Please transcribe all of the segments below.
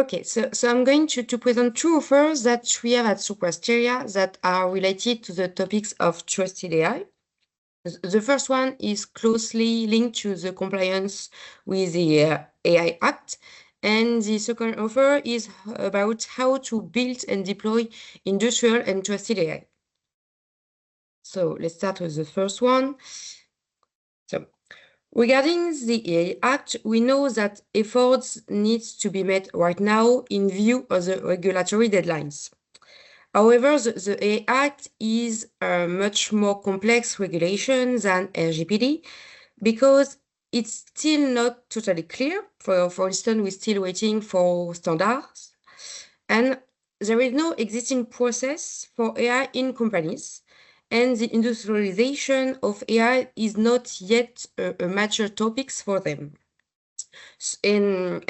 Okay, so I'm going to present two offers that we have at Sopra Steria that are related to the topics of trusted AI. The first one is closely linked to the compliance with the AI Act, and the second offer is about how to build and deploy industrial and trusted AI. So let's start with the first one. So regarding the AI Act, we know that efforts need to be met right now in view of the regulatory deadlines. However, the AI Act is a much more complex regulation than RGPD because it's still not totally clear. For instance, we're still waiting for standards, and there is no existing process for AI in companies, and the industrialization of AI is not yet a mature topic for them. In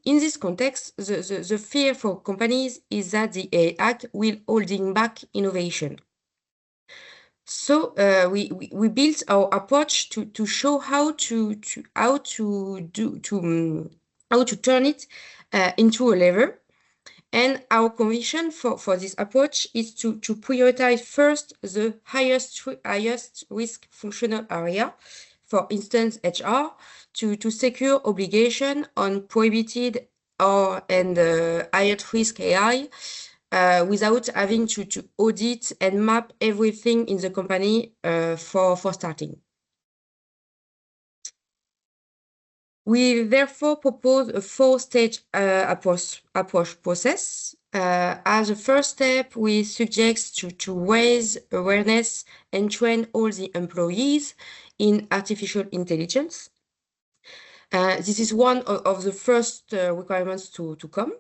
this context, the fear for companies is that the AI Act will holding back innovation. So we built our approach to show how to turn it into a lever. And our conviction for this approach is to prioritize first the highest risk functional area, for instance, HR, to secure obligation on prohibited and highest risk AI without having to audit and map everything in the company for starting. We therefore propose a four-stage approach process. As a first step, we suggest to raise awareness and train all the employees in artificial intelligence. This is one of the first requirements to come.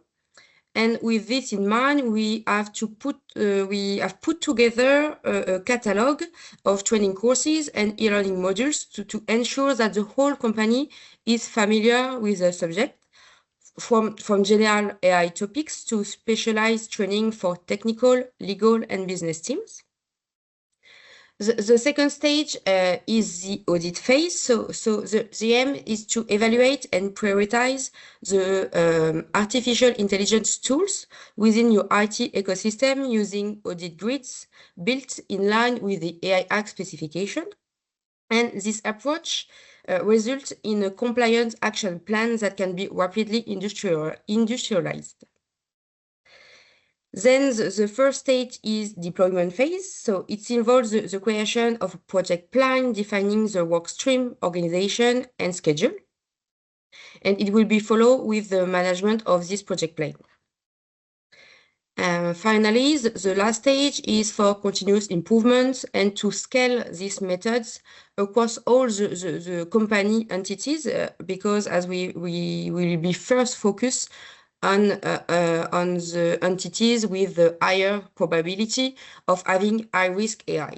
And with this in mind, we have put together a catalog of training courses and e-learning modules to ensure that the whole company is familiar with the subject, from general AI topics to specialized training for technical, legal, and business teams. The second stage is the audit phase. So the aim is to evaluate and prioritize the artificial intelligence tools within your IT ecosystem using audit grids built in line with the AI Act specification. And this approach results in a compliant action plan that can be rapidly industrialized. Then the first stage is deployment phase. So it involves the creation of a project plan defining the work stream, organization, and schedule. And it will be followed with the management of this project plan. Finally, the last stage is for continuous improvement and to scale these methods across all the company entities, because as we will be first focused on the entities with the higher probability of having high-risk AI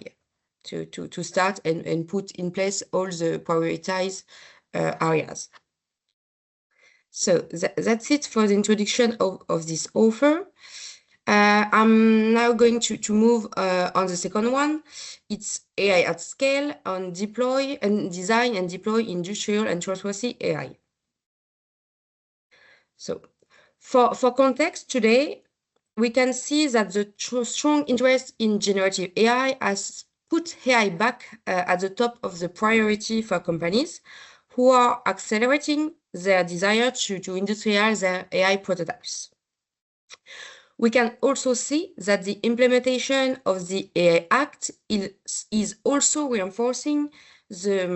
to start and put in place all the prioritized areas. So that's it for the introduction of this offer. I'm now going to move on the second one. It's AI at scale on deploy and design and deploy industrial and trustworthy AI. So for context today, we can see that the strong interest in generative AI has put AI back at the top of the priority for companies who are accelerating their desire to industrialize their AI prototypes. We can also see that the implementation of the AI Act is also reinforcing the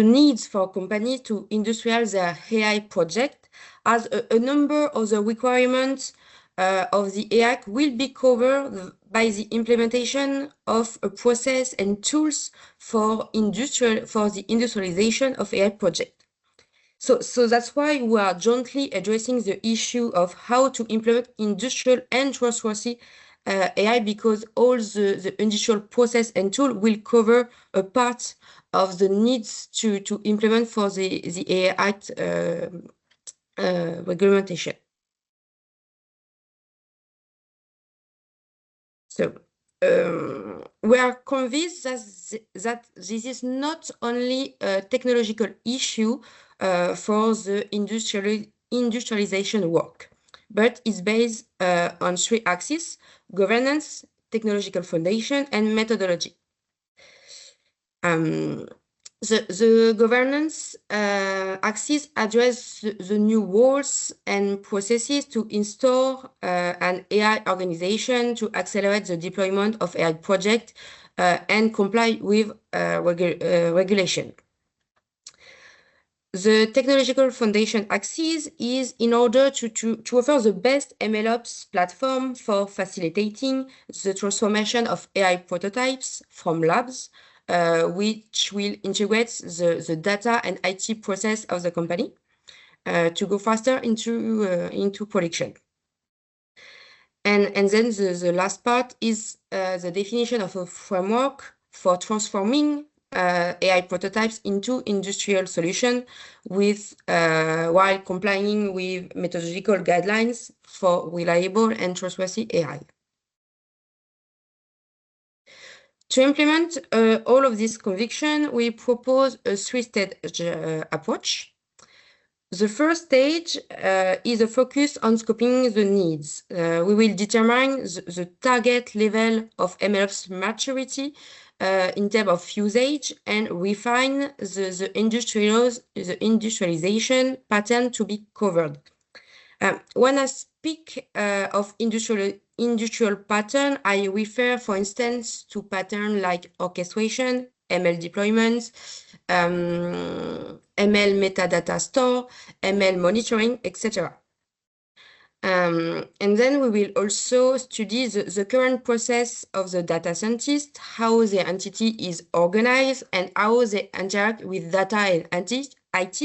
needs for companies to industrialize their AI project, as a number of the requirements of the AI Act will be covered by the implementation of a process and tools for the industrialization of AI project. So that's why we are jointly addressing the issue of how to implement industrial and trustworthy AI, because all the industrial process and tool will cover a part of the needs to implement for the AI Act regulation. So we are convinced that this is not only a technological issue for the industrialization work. but it's based on three axes: governance, technological foundation, and methodology. The governance axis address the new roles and processes to install an AI organization to accelerate the deployment of AI projects and comply with regulation. The technological foundation axis is in order to offer the best MLOps platform for facilitating the transformation of AI prototypes from labs, which will integrate the data and IT process of the company to go faster into production. And then the last part is the definition of a framework for transforming AI prototypes into industrial solution while complying with methodological guidelines for reliable and trustworthy AI. To implement all of this conviction, we propose a three-stage approach. The first stage is a focus on scoping the needs. We will determine the target level of MLOps maturity in terms of usage and refine the industrialization pattern to be covered. When I speak of industrial pattern, I refer, for instance, to patterns like orchestration, ML deployments, ML metadata store, ML monitoring, etc. And then we will also study the current process of the data scientist, how the entity is organized, and how they interact with data and IT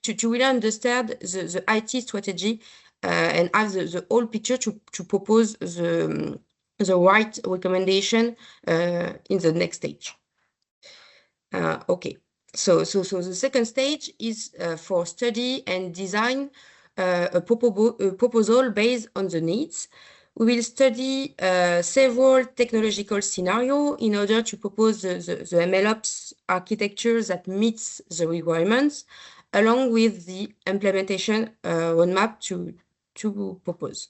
to really understand the IT strategy and have the whole picture to propose the right recommendation in the next stage. Okay, so the second stage is for study and design a proposal based on the needs. We will study several technological scenarios in order to propose the MLOps architecture that meets the requirements, along with the implementation roadmap to propose.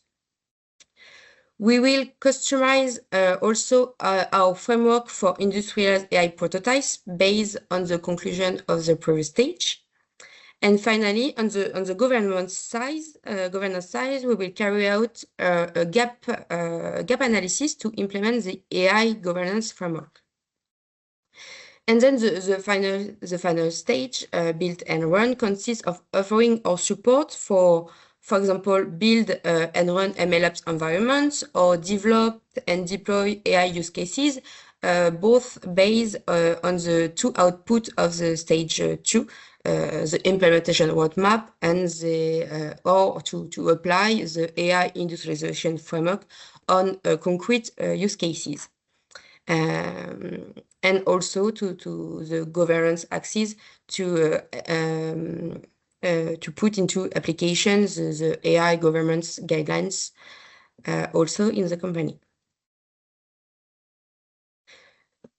We will customize also our framework for industrial AI prototypes based on the conclusion of the previous stage. And finally, on the governance side, we will carry out a gap analysis to implement the AI governance framework. And then the final stage, build and run, consists of offering our support for example, build and run MLOps environments or develop and deploy AI use cases, both based on the two outputs of the stage 2, the implementation roadmap and or to apply the AI industrialization framework on concrete use cases. And also to the governance axis to put into applications the AI governance guidelines also in the company.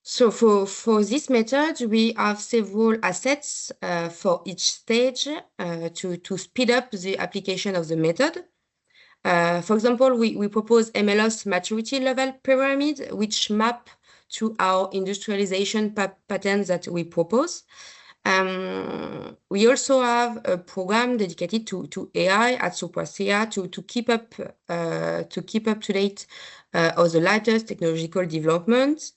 So for this method, we have several assets for each stage to speed up the application of the method. For example, we propose MLOps maturity level pyramid, which map to our industrialization patterns that we propose. We also have a program dedicated to AI at Sopra Steria to keep up to date of the latest technological developments.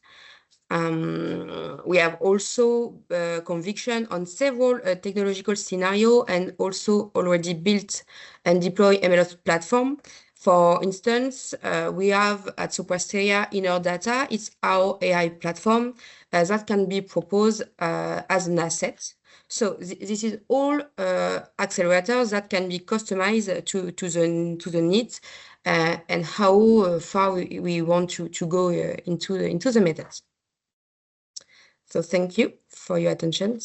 We have also conviction on several technological scenarios and also already built and deploy MLOps platform. For instance, we have at Sopra Steria Inner Data. It's our AI platform that can be proposed as an asset. So this is all accelerators that can be customized to the needs and how far we want to go into the methods. So thank you for your attention.